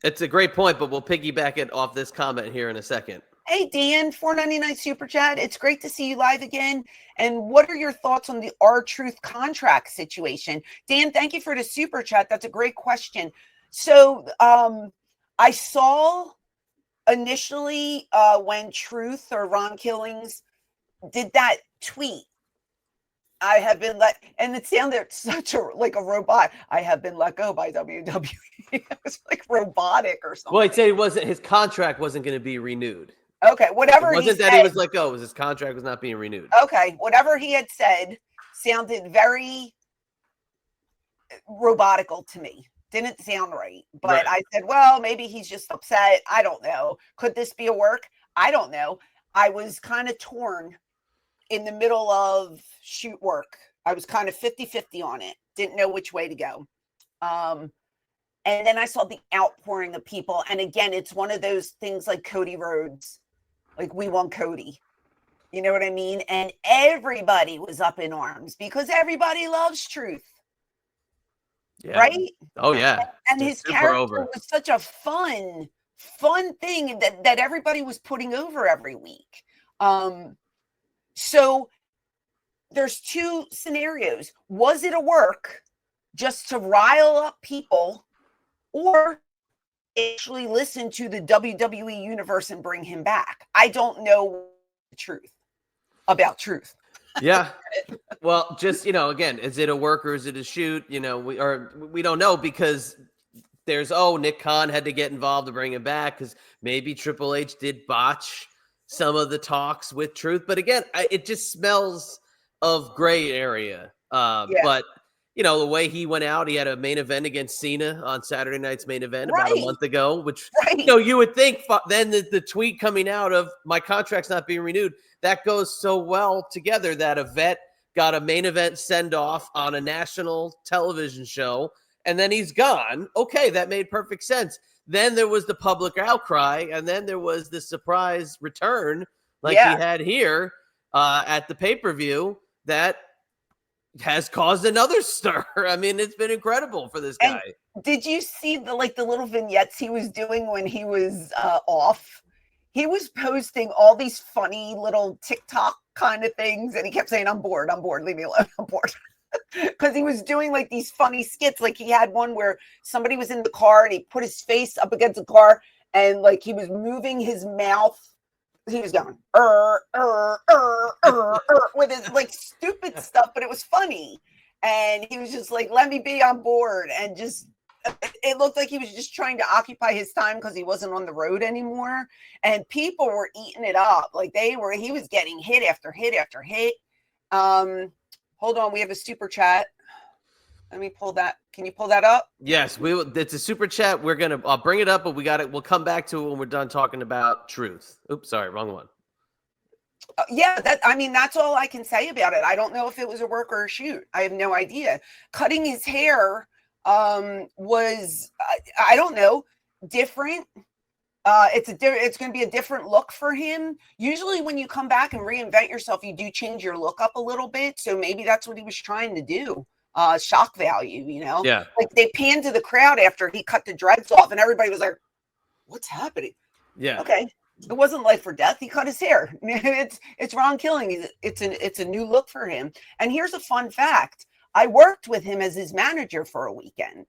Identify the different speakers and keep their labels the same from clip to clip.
Speaker 1: It's a great point, but we'll piggyback it off this comment here in a second.
Speaker 2: Hey, Dan, 4.99 Super Chat. It's great to see you live again. And what are your thoughts on the R-Truth contract situation? Dan, thank you for the Super Chat. That's a great question. So I saw initially when Truth or Ron Killings did that tweet, I have been let, and it sounded such a like a robot. I have been let go by WWE. It was like robotic or something.
Speaker 1: Well, he'd say his contract wasn't going to be renewed.
Speaker 2: Okay, whatever
Speaker 1: it wasn't
Speaker 2: he
Speaker 1: that
Speaker 2: said,
Speaker 1: he was let go. It was his contract was not being renewed.
Speaker 2: Okay, whatever he had said sounded very robotical to me. Didn't sound right. But I said, well, maybe he's just upset. I don't know. Could this be a work? I don't know. I was kind of torn in the middle of shoot work. I was kind of 50-50 on it. Didn't know which way to go. And then I saw the outpouring of people. And again, it's one of those things like Cody Rhodes. Like, we want Cody. You know what I mean? And everybody was up in arms because everybody loves Truth.
Speaker 1: Yeah.
Speaker 2: Right?
Speaker 1: Oh, yeah.
Speaker 2: And his character was such a fun thing that everybody was putting over every week. So there's two scenarios. Was it a work just to rile up people, or actually listen to the WWE universe and bring him back? I don't know the truth about Truth.
Speaker 1: Yeah. Well, just, again, is it a work or is it a shoot? We don't know, because there's, Nick Khan had to get involved to bring him back because maybe Triple H did botch some of the talks with Truth. But again, it just smells of gray area. But, the way he went out, he had a main event against Cena on Saturday night's main event about a month ago, which, you would think then the tweet coming out of my contract's not being renewed, that goes so well together that a vet got a main event send-off on a national television show, and then he's gone. Okay, that made perfect sense. Then there was the public outcry, and then there was the surprise return he had here at the pay-per-view that has caused another stir. I mean, it's been incredible for this guy.
Speaker 2: And did you see the little vignettes he was doing when he was off? He was posting all these funny little TikTok kind of things, and he kept saying, I'm bored, leave me alone, I'm bored. Because he was doing these funny skits. Like, he had one where somebody was in the car and he put his face up against the car, and he was moving his mouth. He was going with his stupid stuff, but it was funny. And he was just like, let me be on board. And just, it looked like he was just trying to occupy his time because he wasn't on the road anymore. And people were eating it up. He was getting hit after hit after hit. Hold on. We have a super chat. Let me pull that. Can you pull that up?
Speaker 1: Yes, it's a super chat. I'll bring it up, but we'll come back to it when we're done talking about Truth. Oops, sorry, wrong one.
Speaker 2: That's all I can say about it. I don't know if it was a work or a shoot. I have no idea. Cutting his hair was, I don't know, different. It's going to be a different look for him. Usually when you come back and reinvent yourself, you do change your look up a little bit. So maybe that's what he was trying to do. Shock value,
Speaker 1: Yeah.
Speaker 2: They panned to the crowd after he cut the dreads off, and everybody was like, what's happening?
Speaker 1: Yeah.
Speaker 2: Okay. It wasn't life or death. He cut his hair. It's Ron Killing. It's a new look for him. And here's a fun fact. I worked with him as his manager for a weekend.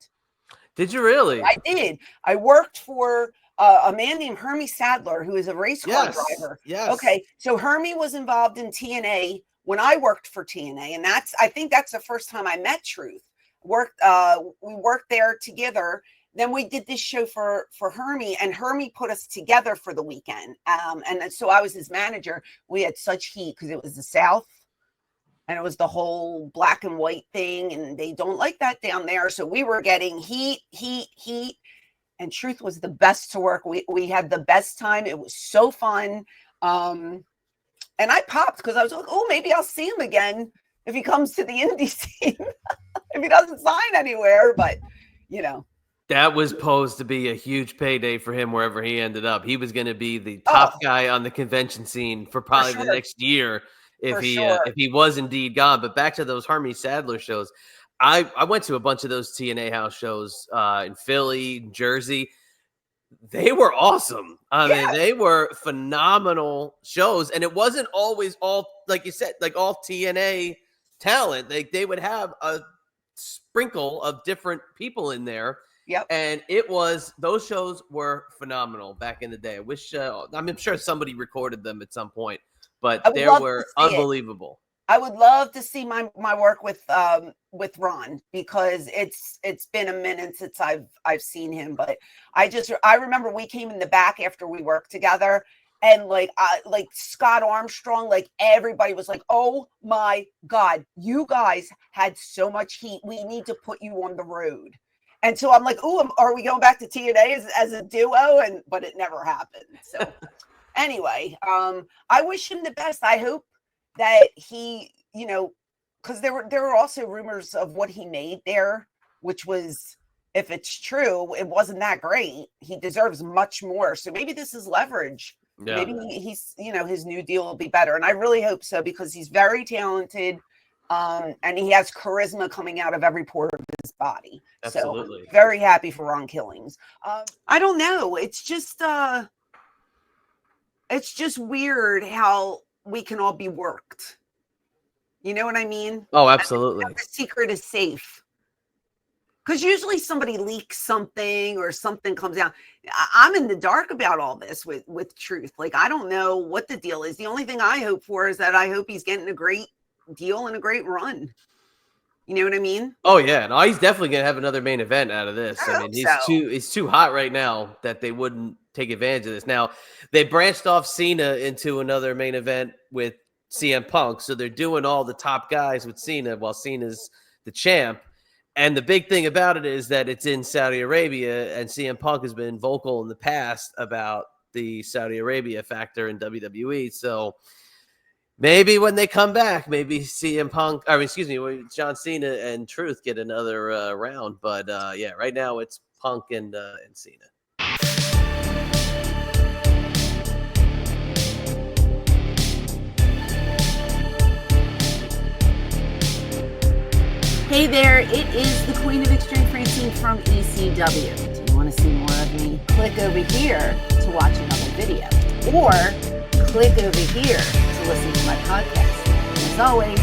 Speaker 1: Did you really?
Speaker 2: I did. I worked for a man named Hermie Sadler, who is a race car driver.
Speaker 1: Yes.
Speaker 2: Okay. So Hermie was involved in TNA when I worked for TNA. And I think that's the first time I met Truth. We worked there together. Then we did this show for Hermie, and Hermie put us together for the weekend. And so I was his manager. We had such heat because it was the South, and it was the whole black and white thing, and they don't like that down there. So we were getting heat. And Truth was the best to work. We had the best time. It was so fun. And I popped because I was like, oh, maybe I'll see him again if he comes to the indie scene. If he doesn't sign anywhere, but
Speaker 1: that was posed to be a huge payday for him wherever he ended up. He was going to be the top guy on the convention scene for probably the next year if he was indeed gone. But back to those Hermie Sadler shows. I went to a bunch of those TNA house shows in Philly, Jersey. they were awesome. I
Speaker 2: Yeah.
Speaker 1: mean, they were phenomenal shows, and it wasn't always all, like you said, like all TNA talent. They would have a sprinkle of different people in there.
Speaker 2: Yep.
Speaker 1: And those shows were phenomenal back in the day. I wish, I'm sure somebody recorded them at some point, but they were unbelievable.
Speaker 2: I would love to see my work with Ron, because it's been a minute since I've seen him. But I remember we came in the back after we worked together, and like Scott Armstrong, like everybody was like, "Oh my God, you guys had so much heat. We need to put you on the road." And so I'm like, "Oh, are we going back to TNA as a duo?" But it never happened. So anyway, I wish him the best. I hope that he, because there were also rumors of what he made there, which was, if it's true, it wasn't that great. He deserves much more. So maybe this is leverage. Yeah. Maybe he's, his new deal will be better. And I really hope so, because he's very talented. And he has charisma coming out of every pore of his body.
Speaker 1: Absolutely.
Speaker 2: So very happy for Ron Killings. I don't know. It's just weird how we can all be worked. You know what I mean?
Speaker 1: Oh, absolutely.
Speaker 2: The secret is safe. Because usually somebody leaks something or something comes out. I'm in the dark about all this with Truth. Like, I don't know what the deal is. The only thing I hope for is that I hope he's getting a great deal and a great run. You know what I mean?
Speaker 1: Oh yeah, no, he's definitely gonna have another main event out of this. I mean, he's too hot right now that they wouldn't take advantage of this. Now they branched off Cena into another main event with CM Punk, so they're doing all the top guys with Cena while Cena's the champ. And the big thing about it is that it's in Saudi Arabia, and CM Punk has been vocal in the past about the Saudi Arabia factor in WWE. So maybe when they come back, maybe John Cena and Truth get another round. But yeah, right now it's Punk and Cena.
Speaker 2: Hey there, it is the Queen of Extreme, Francine from ECW. Do you want to see more of me? Click over here to watch another video, or click over here to listen to my podcast. And as always,